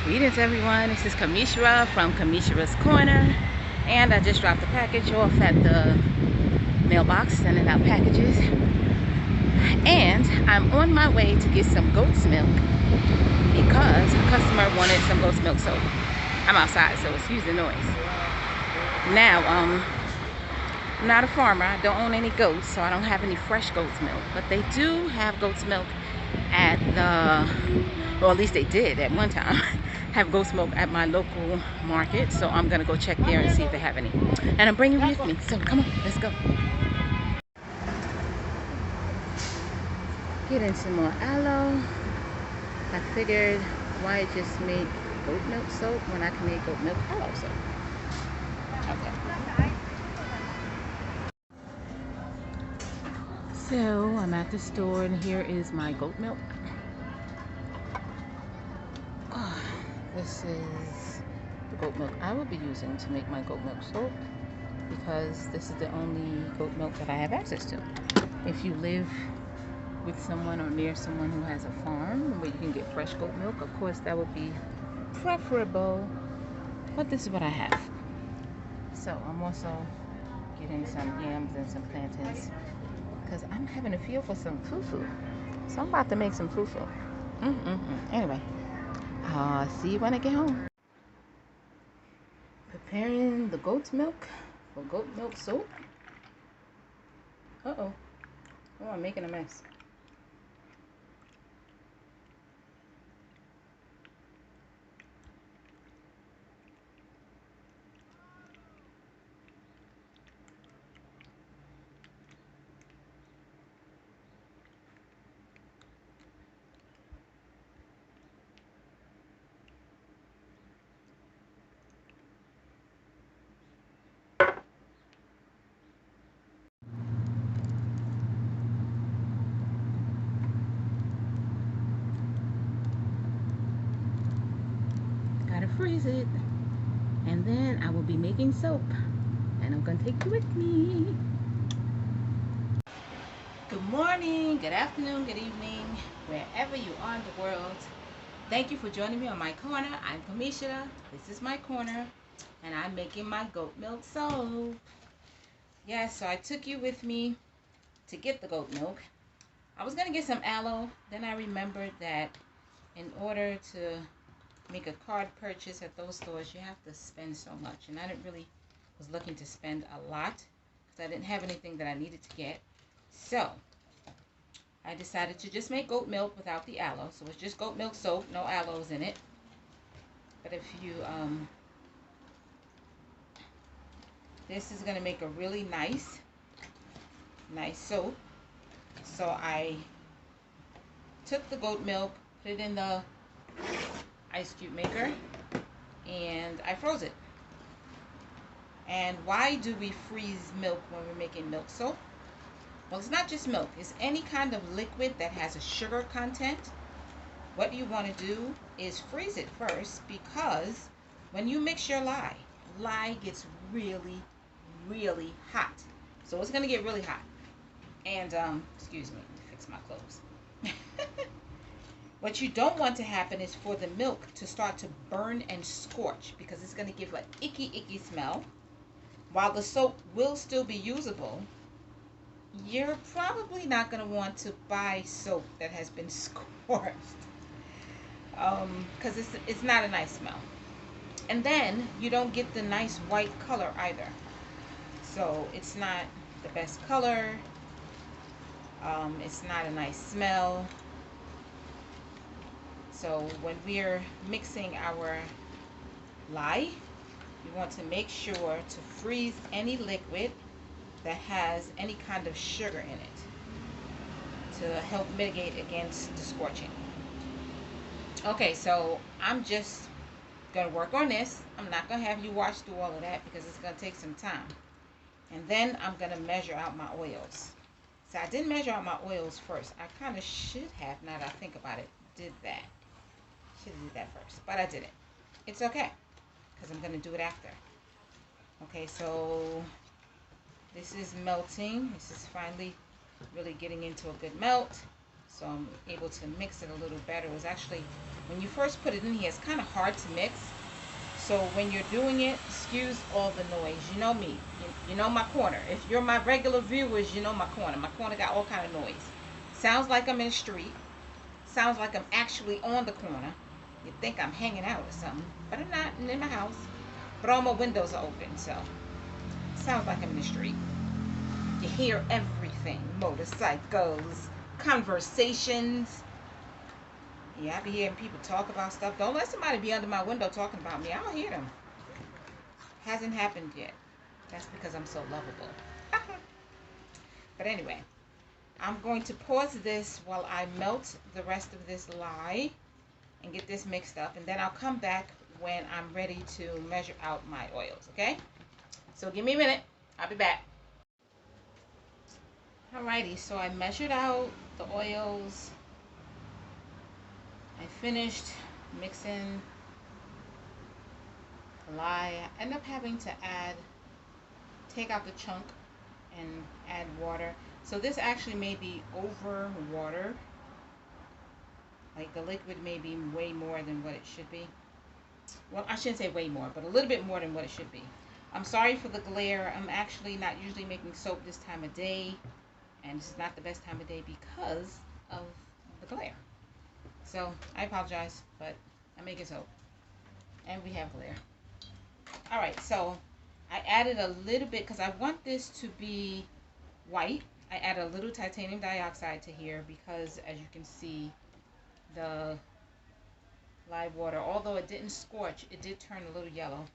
Greetings everyone, this is Kamishra from Kamishra's Corner, and I just dropped the package off at the mailbox sending out packages, and I'm on my way to get some goat's milk because a customer wanted some goat's milk, so I'm outside, so excuse the noise. Now, I'm not a farmer, I don't own any goats, so I don't have any fresh goat's milk, but they do have goat's milk at or at least they did at one time, have goat's milk at my local market. So I'm gonna go check there and see if they have any. And I'm bringing it with me. So come on, let's go. Getting some more aloe. I figured why just make goat milk soap when I can make goat milk aloe soap. Okay. So I'm at the store and here is my goat milk. This is the goat milk I will be using to make my goat milk soap because this is the only goat milk that I have access to. If you live with someone or near someone who has a farm where you can get fresh goat milk, of course that would be preferable, but this is what I have. So I'm also getting some yams and some plantains because I'm having a feel for some fufu. So I'm about to make some fufu. Anyway, I'll see you when I get home. Preparing the goat's milk for goat milk soap. Oh, I'm making a mess. Gotta freeze it, and then I will be making soap, and I'm gonna take you with me. Good morning, good afternoon, good evening, wherever you are in the world. Thank you for joining me on my corner. I'm Kamisha. This is my corner, and I'm making my goat milk soap. Yeah, so I took you with me to get the goat milk. I was gonna get some aloe, then I remembered that in order to make a card purchase at those stores, you have to spend so much, and I didn't really was looking to spend a lot because I didn't have anything that I needed to get. So I decided to just make goat milk without the aloe. So it's just goat milk soap, no aloes in it. But if you this is going to make a really nice soap. So I took the goat milk, put it in the ice cube maker, and I froze it. And why do we freeze milk when we're making milk soap? Well, it's not just milk. It's any kind of liquid that has a sugar content. What you want to do is freeze it first, because when you mix your lye gets really, really hot. So it's going to get really hot. And, excuse me, let me fix my clothes. What you don't want to happen is for the milk to start to burn and scorch, because it's going to give an icky smell. While the soap will still be usable, you're probably not going to want to buy soap that has been scorched, because it's not a nice smell. And then you don't get the nice white color either. So it's not the best color. It's not a nice smell. So when we're mixing our lye, you want to make sure to freeze any liquid that has any kind of sugar in it to help mitigate against the scorching. Okay, so I'm just going to work on this. I'm not going to have you watch through all of that because it's going to take some time. And then I'm going to measure out my oils. So I didn't measure out my oils first. I kind of should have, now that I think about it, did that. Should have did that first, but I didn't. It's okay, because I'm going to do it after. Okay, so this is melting. This is finally really getting into a good melt. so I'm able to mix it a little better. It was actually, when you first put it in here, it's kind of hard to mix. So when you're doing it, excuse all the noise. You know me. You know my corner. If you're my regular viewers, you know my corner. My corner got all kind of noise. Sounds like I'm in the street. Sounds like I'm actually on the corner. You think I'm hanging out or something, but I'm not. I'm in my house. But all my windows are open, so sounds like I'm in the street. You hear everything. Motorcycles, conversations. Yeah, I be hearing people talk about stuff. Don't let somebody be under my window talking about me. I don't hear them. Hasn't happened yet. That's because I'm so lovable. But anyway, I'm going to pause this while I melt the rest of this lye and get this mixed up. And then I'll come back when I'm ready to measure out my oils, okay? So give me a minute. I'll be back. Alrighty, so I measured out the oils. I finished mixing the lye. I end up having to take out the chunk and add water. So this actually may be over water. Like the liquid may be way more than what it should be. Well, I shouldn't say way more, but a little bit more than what it should be. I'm sorry for the glare. I'm actually not usually making soap this time of day. And this is not the best time of day because of the glare. So I apologize, but I'm making soap. And we have glare. Alright, so I added a little bit because I want this to be white. I added a little titanium dioxide to here because, as you can see, the live water, although it didn't scorch, it did turn a little yellow.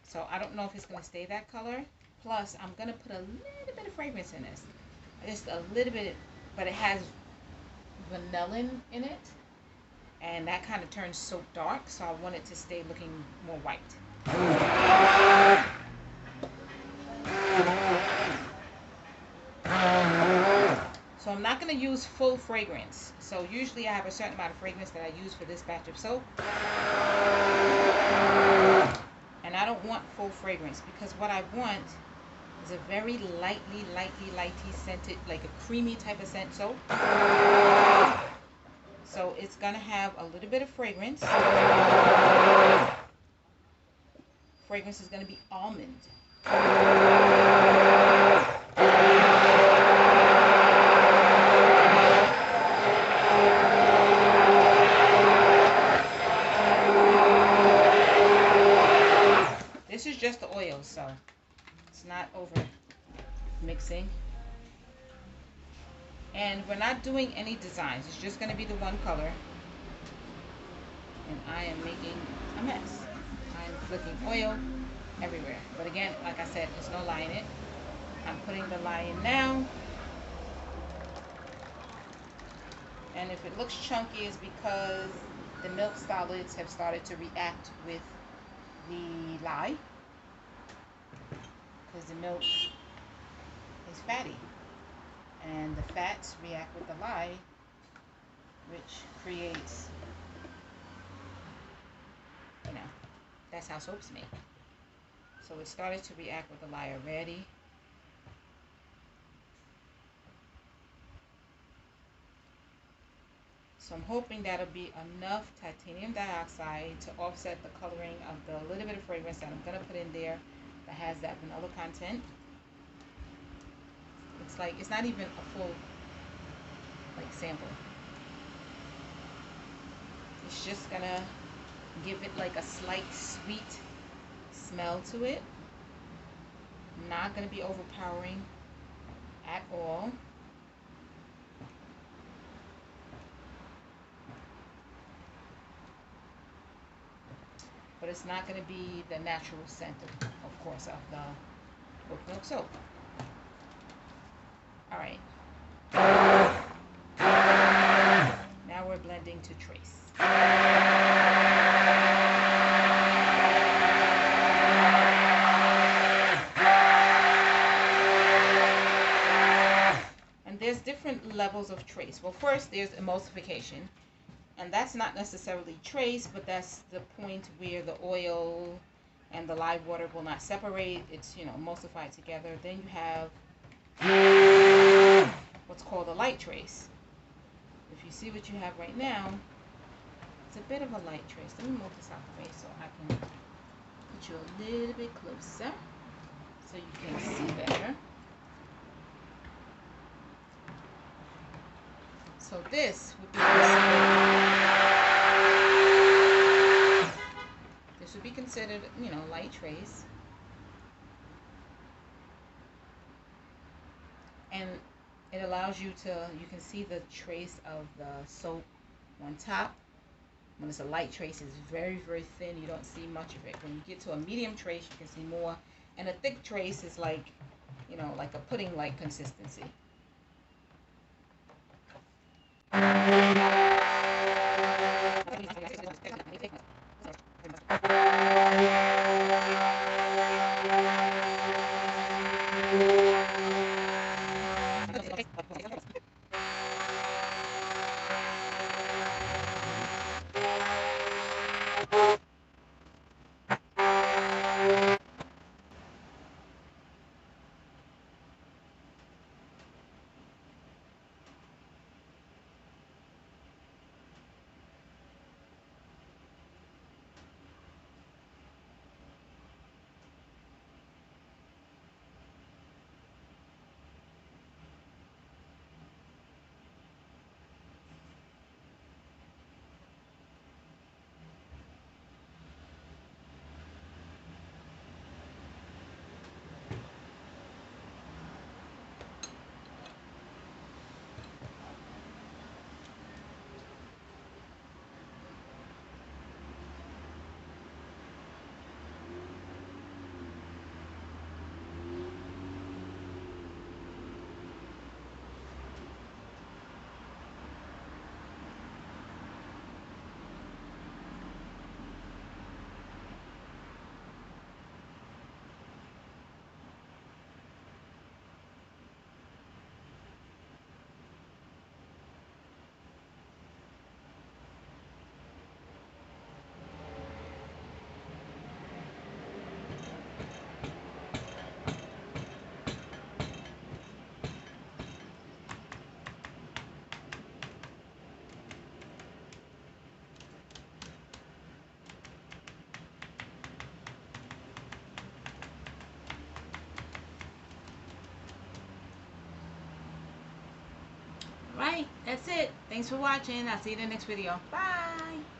So I don't know if it's going to stay that color. Plus, I'm going to put a little bit of fragrance in this. Just a little bit, but it has vanillin in it. And that kind of turns soap dark, so I want it to stay looking more white. So I'm not going to use full fragrance. So usually I have a certain amount of fragrance that I use for this batch of soap. And I don't want full fragrance because what I want is a very lightly scented, like a creamy type of scent soap. So it's going to have a little bit of fragrance. Fragrance is going to be almond. This is just the oil, so it's not over mixing. And we're not doing any designs. It's just going to be the one color. And I am making a mess. I'm flicking oil everywhere. But again, like I said, there's no lye in it. I'm putting the lye in now. And if it looks chunky, it's because the milk solids have started to react with the lye. Because the milk is fatty. And the fats react with the lye, which creates, you know, that's how soap's made. So it started to react with the lye already. So I'm hoping that'll be enough titanium dioxide to offset the coloring of the little bit of fragrance that I'm going to put in there that has that vanilla content. It's like, it's not even a full, like, sample. It's just gonna give it like a slight sweet smell to it. Not gonna be overpowering at all. But it's not gonna be the natural scent, of course, of the oat milk soap. All right. Now we're blending to trace. And there's different levels of trace. Well, first there's emulsification. And that's not necessarily trace, but that's the point where the oil and the live water will not separate. It's, you know, emulsified together. Then you have what's called a light trace. If you see what you have right now, it's a bit of a light trace. Let me move this out the way so I can put you a little bit closer so you can see better. So this would be considered, you know, light trace. And it allows you to, you can see the trace of the soap on top. When it's a light trace, it's very, very thin. You don't see much of it. When you get to a medium trace, you can see more. And a thick trace is like, you know, like a pudding-like consistency. Right, that's it. Thanks for watching. I'll see you in the next video. Bye.